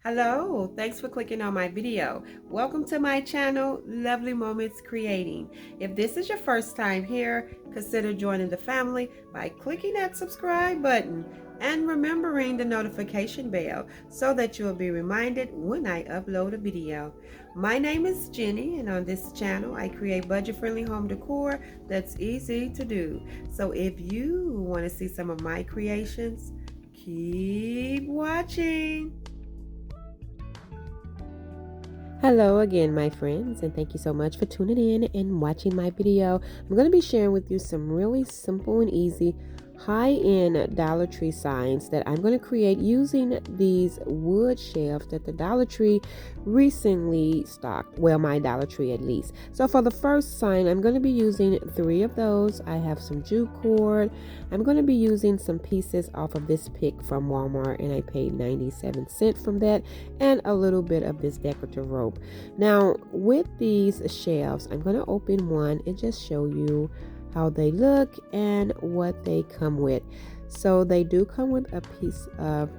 Hello, thanks for clicking on my video. Welcome to my channel, Lovely Moments Creating. If this is your first time here, consider joining the family by clicking that subscribe button and remembering the notification bell so that you'll be reminded when I upload a video. My name is Jenny, and on this channel I create budget-friendly home decor that's easy to do. So if you want to see some of my creations, keep watching. Hello again, my friends, and thank you so much for tuning in and watching my video. I'm going to be sharing with you some really simple and easy high-end Dollar Tree signs that I'm going to create using these wood shelves that the Dollar Tree recently stocked. Well, my Dollar Tree at least. So for the first sign, I'm going to be using 3 of those. I have some jute cord. I'm going to be using some pieces off of this pick from Walmart, and I paid 97 cents from that, and a little bit of this decorative rope. Now with these shelves, I'm going to open one and just show you how they look and what they come with. So they do come with a piece of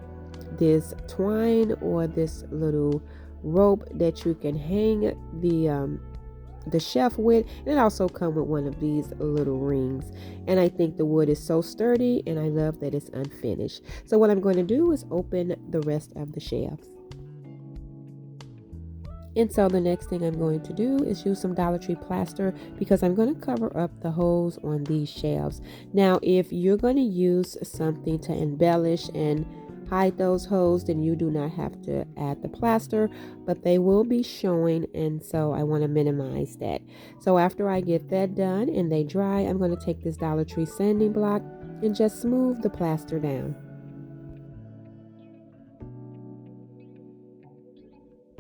this twine or this little rope that you can hang the shelf with, and it also come with one of these little rings. And I think the wood is so sturdy, and I love that it's unfinished. So what I'm going to do is open the rest of the shelves. And so the next thing I'm going to do is use some Dollar Tree plaster, because I'm going to cover up the holes on these shelves. Now, if you're going to use something to embellish and hide those holes, then you do not have to add the plaster, but they will be showing, and so I want to minimize that. So after I get that done and they dry, I'm going to take this Dollar Tree sanding block and just smooth the plaster down.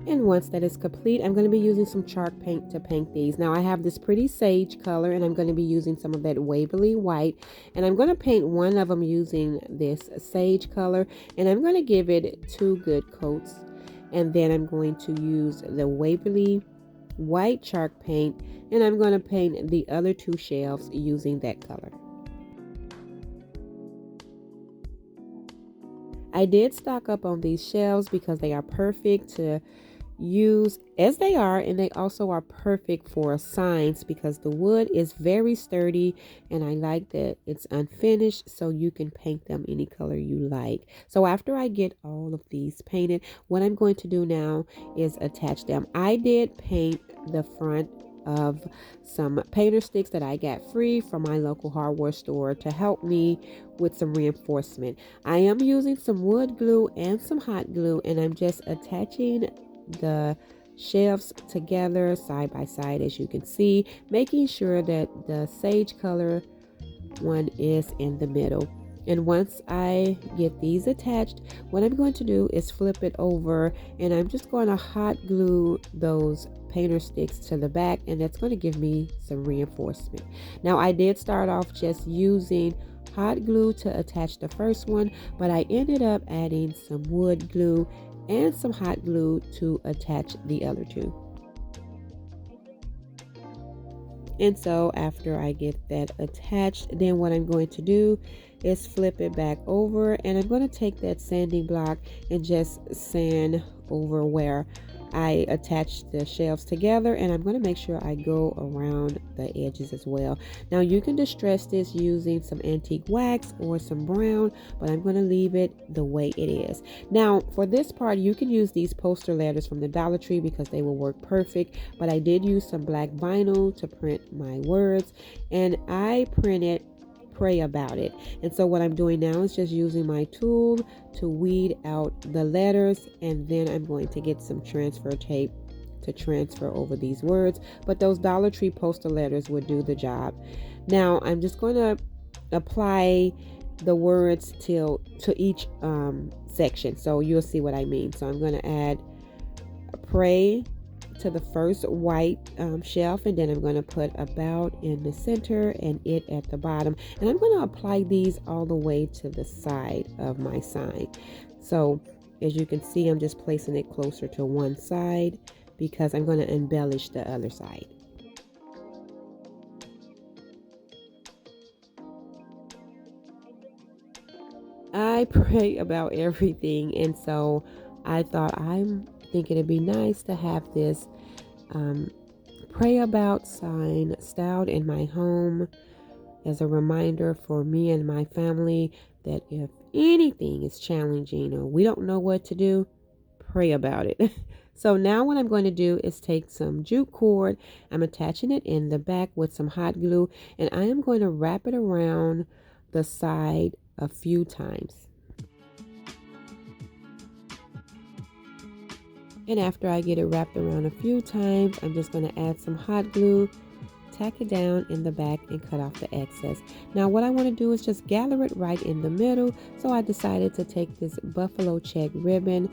And once that is complete, I'm going to be using some chalk paint to paint these. Now I have this pretty sage color, and I'm going to be using some of that Waverly white, and I'm going to paint one of them using this sage color, and I'm going to give it 2 good coats, and then I'm going to use the Waverly white chalk paint, and I'm going to paint the other 2 shelves using that color. I did stock up on these shelves because they are perfect to use as they are, and they also are perfect for signs because the wood is very sturdy, and I like that it's unfinished, so you can paint them any color you like. So after I get all of these painted, what I'm going to do now is attach them. I did paint the front of some painter sticks that I got free from my local hardware store to help me with some reinforcement. I am using some wood glue and some hot glue, and I'm just attaching the shelves together side by side, as you can see, making sure that the sage color one is in the middle. And once I get these attached, what I'm going to do is flip it over, and I'm just going to hot glue those painter sticks to the back, and that's going to give me some reinforcement. Now I did start off just using hot glue to attach the first one, but I ended up adding some wood glue and some hot glue to attach the other 2. And so after I get that attached, then what I'm going to do is flip it back over, and I'm going to take that sanding block and just sand over where I attach the shelves together, and I'm going to make sure I go around the edges as well. Now you can distress this using some antique wax or some brown, but I'm going to leave it the way it is. Now for this part, you can use these poster letters from the Dollar Tree because they will work perfect, but I did use some black vinyl to print my words, and I printed "Pray About It." And so what I'm doing now is just using my tool to weed out the letters, and then I'm going to get some transfer tape to transfer over these words, but those Dollar Tree poster letters would do the job. Now I'm just going to apply the words to each section, so you'll see what I mean. So I'm going to add "Pray" to the first white shelf, and then I'm going to put "About" in the center and "It" at the bottom, and I'm going to apply these all the way to the side of my sign. So as you can see, I'm just placing it closer to one side because I'm going to embellish the other side. I pray about everything, and so I thought I'm thinking it'd be nice to have this um, pray about sign styled in my home as a reminder for me and my family that if anything is challenging or we don't know what to do, pray about it. So now what I'm going to do is take some jute cord. I'm attaching it in the back with some hot glue, and I am going to wrap it around the side a few times. And after I get it wrapped around a few times, I'm just going to add some hot glue, tack it down in the back, and cut off the excess. Now what I want to do is just gather it right in the middle, so I decided to take this buffalo check ribbon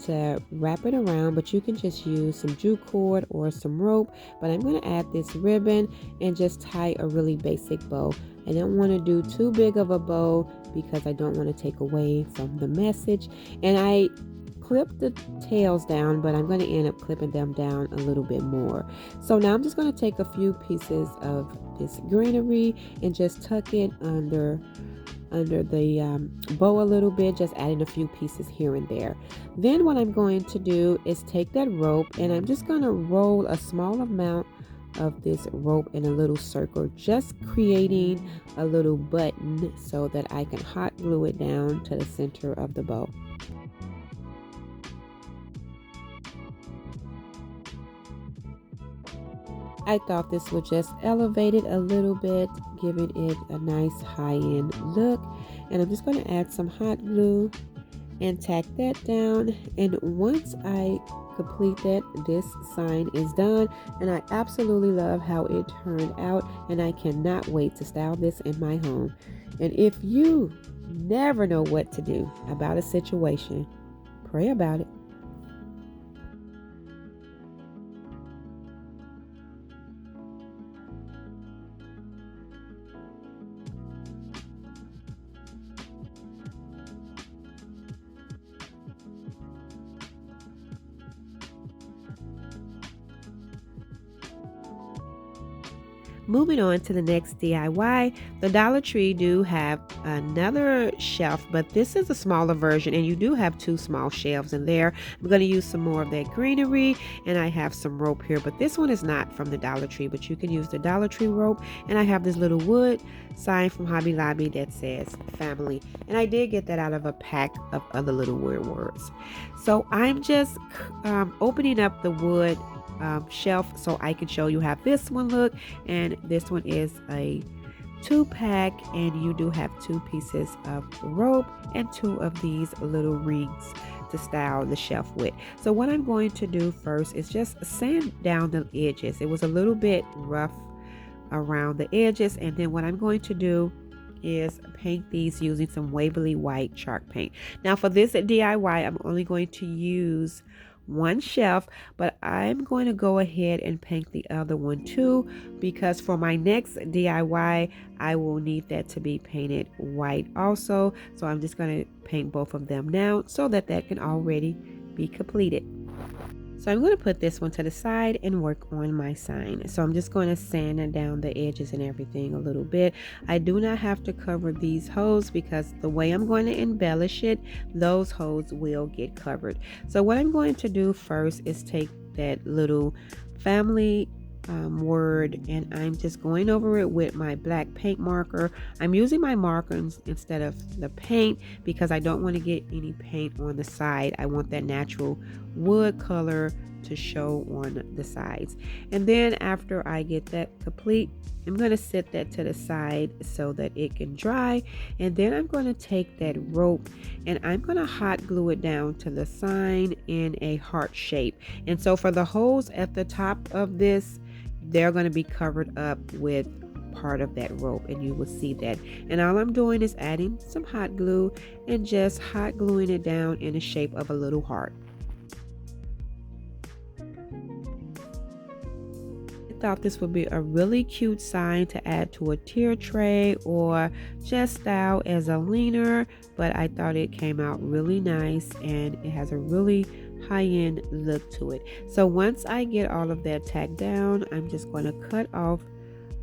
to wrap it around, but you can just use some jute cord or some rope. But I'm going to add this ribbon and just tie a really basic bow. I don't want to do too big of a bow because I don't want to take away from the message. And I clip the tails down, but I'm going to end up clipping them down a little bit more. So now I'm just going to take a few pieces of this greenery and just tuck it under the bow a little bit, just adding a few pieces here and there. Then what I'm going to do is take that rope and I'm just going to roll a small amount of this rope in a little circle, just creating a little button so that I can hot glue it down to the center of the bow. I thought this would just elevate it a little bit, giving it a nice high-end look. And I'm just going to add some hot glue and tack that down. And once I complete that, this sign is done. And I absolutely love how it turned out. And I cannot wait to style this in my home. And if you never know what to do about a situation, pray about it. Moving on to the next DIY, the Dollar Tree do have another shelf, but this is a smaller version and you do have two small shelves in there. I'm going to use some more of that greenery and I have some rope here, but this one is not from the Dollar Tree, but you can use the Dollar Tree rope. And I have this little wood sign from Hobby Lobby that says family. And I did get that out of a pack of other little weird words. So I'm just opening up the wood shelf so I can show you how this one look, and this one is a 2-pack and you do have 2 pieces of rope and 2 of these little rings to style the shelf with. So what I'm going to do first is just sand down the edges. It was a little bit rough around the edges, and then what I'm going to do is paint these using some Waverly White chalk paint. Now for this DIY, I'm only going to use one shelf, but I'm going to go ahead and paint the other one too, because for my next DIY I will need that to be painted white also. So I'm just going to paint both of them now so that can already be completed. So I'm going to put this one to the side and work on my sign. So I'm just going to sand down the edges and everything a little bit. I do not have to cover these holes because the way I'm going to embellish it, those holes will get covered. So what I'm going to do first is take that little family word and I'm just going over it with my black paint marker. I'm using my markers instead of the paint because I don't want to get any paint on the side. I want that natural wood color to show on the sides. And then after I get that complete, I'm going to set that to the side so that it can dry. And then I'm going to take that rope and I'm going to hot glue it down to the sign in a heart shape. And so for the holes at the top of this, they're going to be covered up with part of that rope and you will see that. And all I'm doing is adding some hot glue and just hot gluing it down in the shape of a little heart. I thought this would be a really cute sign to add to a tier tray or just style as a leaner, but I thought it came out really nice and it has a really high-end look to it. So once I get all of that tacked down, I'm just going to cut off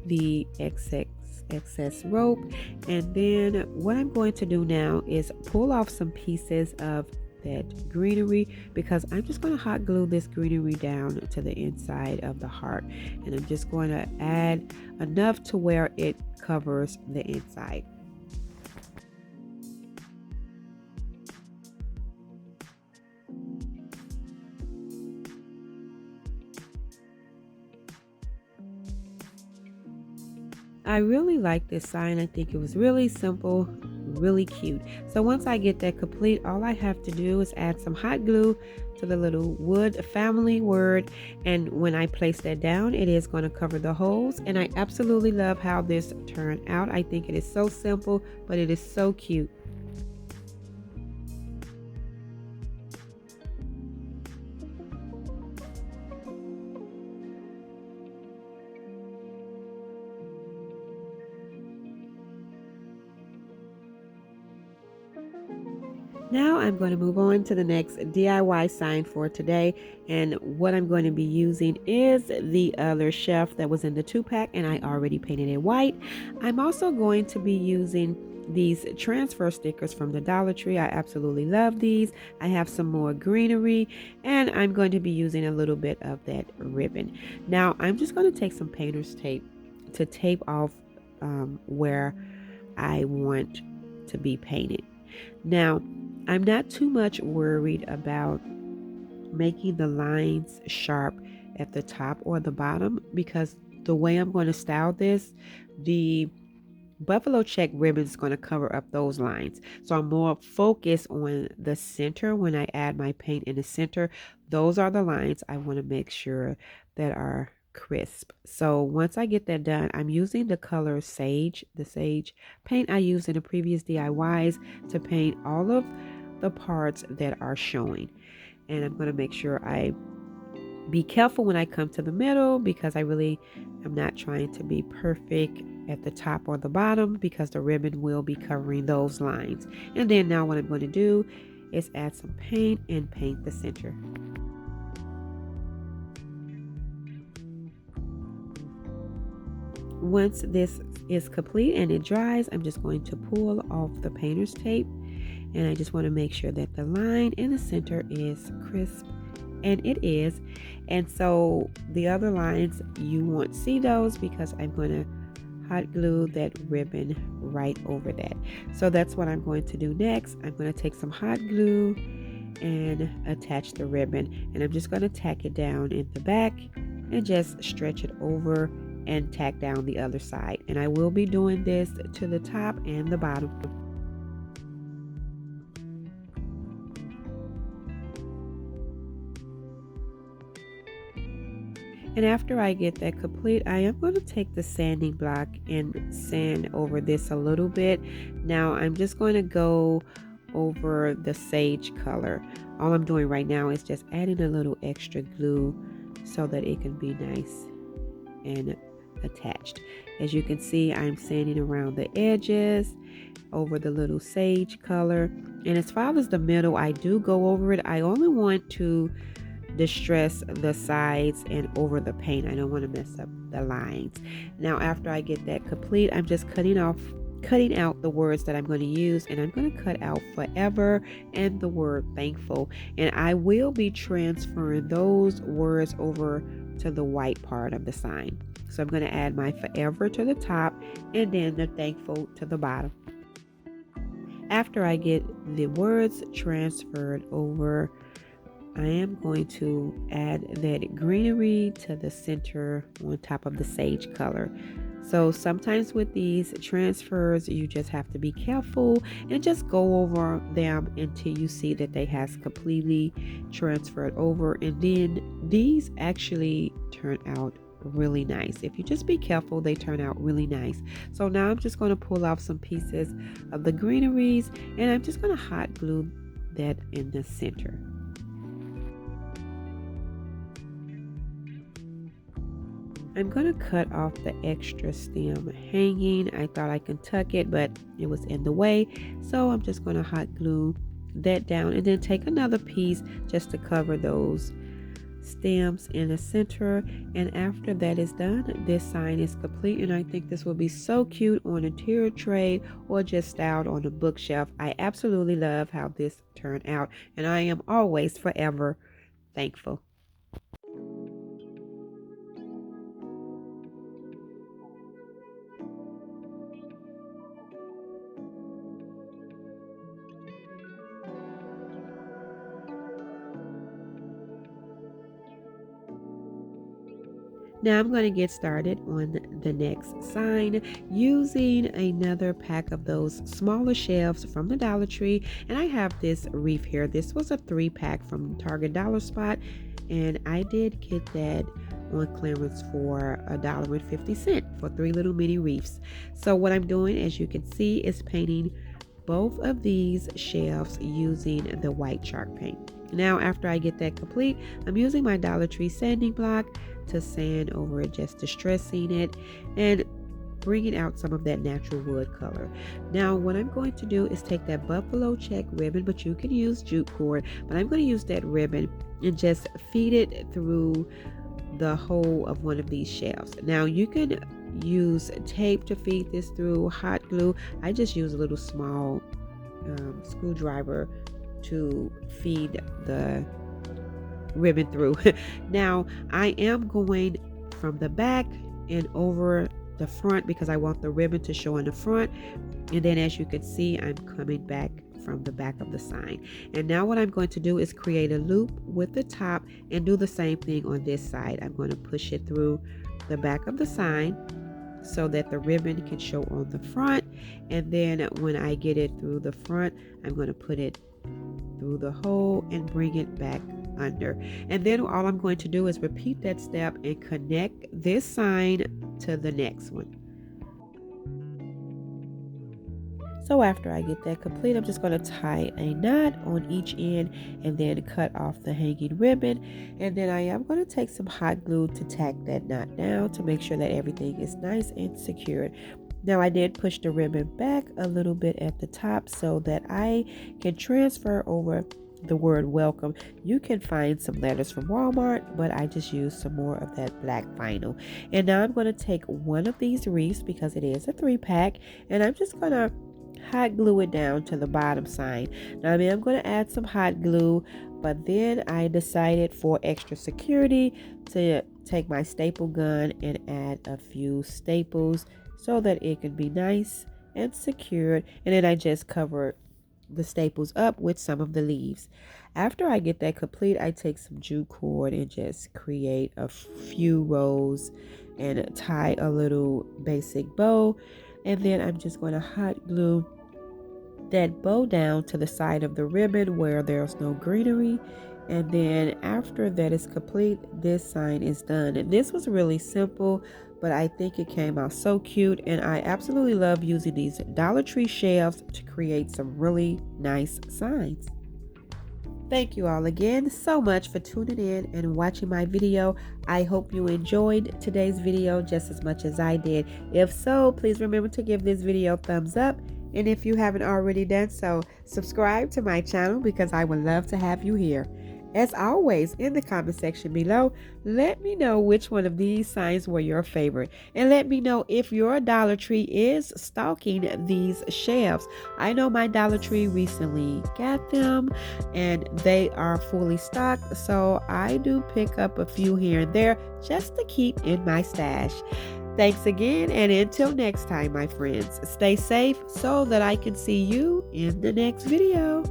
the excess rope, and then what I'm going to do now is pull off some pieces of that greenery, because I'm just going to hot glue this greenery down to the inside of the heart. And I'm just going to add enough to where it covers the inside. I really like this sign. I think it was really simple, really cute. So once I get that complete, all I have to do is add some hot glue to the little wood family word, and when I place that down, it is going to cover the holes. And I absolutely love how this turned out. I think it is so simple, but it is so cute. Now I'm going to move on to the next DIY sign for today, and what I'm going to be using is the other shelf that was in the 2-pack, and I already painted it white. I'm also going to be using these transfer stickers from the Dollar Tree. I absolutely love these. I have some more greenery, and I'm going to be using a little bit of that ribbon. Now I'm just going to take some painter's tape to tape off where I want to be painted. Now, I'm not too much worried about making the lines sharp at the top or the bottom, because the way I'm going to style this, the buffalo check ribbon is going to cover up those lines. So I'm more focused on the center. When I add my paint in the center, those are the lines I want to make sure that are crisp. So once I get that done, I'm using the color Sage, the sage paint I used in the previous DIYs, to paint all of the parts that are showing. And I'm going to make sure I be careful when I come to the middle, because I really am not trying to be perfect at the top or the bottom, because the ribbon will be covering those lines. And then now what I'm going to do is add some paint and paint the center. Once this is complete and it dries, I'm just going to pull off the painter's tape, and I just want to make sure that the line in the center is crisp, and it is. And so the other lines, you won't see those because I'm going to hot glue that ribbon right over that. So that's what I'm going to do next. I'm going to take some hot glue and attach the ribbon, and I'm just going to tack it down in the back and just stretch it over and tack down the other side. And I will be doing this to the top and the bottom. And after I get that complete, I am going to take the sanding block and sand over this a little bit. Now I'm just going to go over the sage color. All I'm doing right now is just adding a little extra glue so that it can be nice and attached. As you can see, I'm sanding around the edges over the little sage color. And as far as the middle, I do go over it. I only want to distress the sides and over the paint. I don't want to mess up the lines. Now after I get that complete, I'm just cutting out the words that I'm going to use, and I'm going to cut out forever and the word thankful, and I will be transferring those words over to the white part of the sign. So I'm going to add my forever to the top and then the thankful to the bottom. After I get the words transferred over, I am going to add that greenery to the center on top of the sage color. So sometimes with these transfers, you just have to be careful and just go over them until you see that they has completely transferred over. And then these actually turn out really nice. If you just be careful, they turn out really nice. So now I'm just going to pull off some pieces of the greeneries, and I'm just going to hot glue that in the center. I'm going to cut off the extra stem hanging. I thought I could tuck it, but it was in the way. So I'm just going to hot glue that down and then take another piece just to cover those stems in the center, and after that is done, this sign is complete. And I think this will be so cute on a tier tray or just styled on a bookshelf. I absolutely love how this turned out, and I am always forever thankful. Now I'm going to get started on the next sign using another pack of those smaller shelves from the Dollar Tree. And I have this wreath here. This was a 3-pack from Target Dollar Spot, and I did get that on clearance for $1.50 for 3 little mini wreaths. So what I'm doing, as you can see, is painting both of these shelves using the white chalk paint. Now after I get that complete, I'm using my Dollar Tree sanding block to sand over it, just distressing it and bringing out some of that natural wood color. Now what I'm going to do is take that buffalo check ribbon, but you can use jute cord, but I'm going to use that ribbon and just feed it through the hole of one of these shelves. Now you can use tape to feed this through, hot glue. I just use a little small screwdriver to feed the ribbon through. Now I am going from the back and over the front because I want the ribbon to show in the front, and then as you can see, I'm coming back from the back of the sign. And now what I'm going to do is create a loop with the top and do the same thing on this side. I'm going to push it through the back of the sign so that the ribbon can show on the front, and then when I get it through the front, I'm going to put it through the hole and bring it back under. And then all I'm going to do is repeat that step and connect this sign to the next one. So after I get that complete, I'm just going to tie a knot on each end and then cut off the hanging ribbon. And then I am going to take some hot glue to tack that knot down to make sure that everything is nice and secured. Now I did push the ribbon back a little bit at the top so that I can transfer over the word welcome. You can find some letters from Walmart, but I just used some more of that black vinyl. And now I'm going to take one of these wreaths because it is a 3-pack, and I'm just going to hot glue it down to the bottom sign. Now I'm going to add some hot glue, but then I decided for extra security to take my staple gun and add a few staples so that it can be nice and secured. And then I just covered the staples up with some of the leaves. After I get that complete, I take some jute cord and just create a few rows and tie a little basic bow. And then I'm just going to hot glue that bow down to the side of the ribbon where there's no greenery. And then after that is complete, this sign is done. And this was really simple, but I think it came out so cute, and I absolutely love using these Dollar Tree shelves to create some really nice signs. Thank you all again so much for tuning in and watching my video. I hope you enjoyed today's video just as much as I did. If so, please remember to give this video a thumbs up. And if you haven't already done so, subscribe to my channel because I would love to have you here. As always, in the comment section below, let me know which one of these signs were your favorite. And let me know if your Dollar Tree is stocking these shelves. I know my Dollar Tree recently got them and they are fully stocked. So I do pick up a few here and there just to keep in my stash. Thanks again, and until next time, my friends, stay safe so that I can see you in the next video.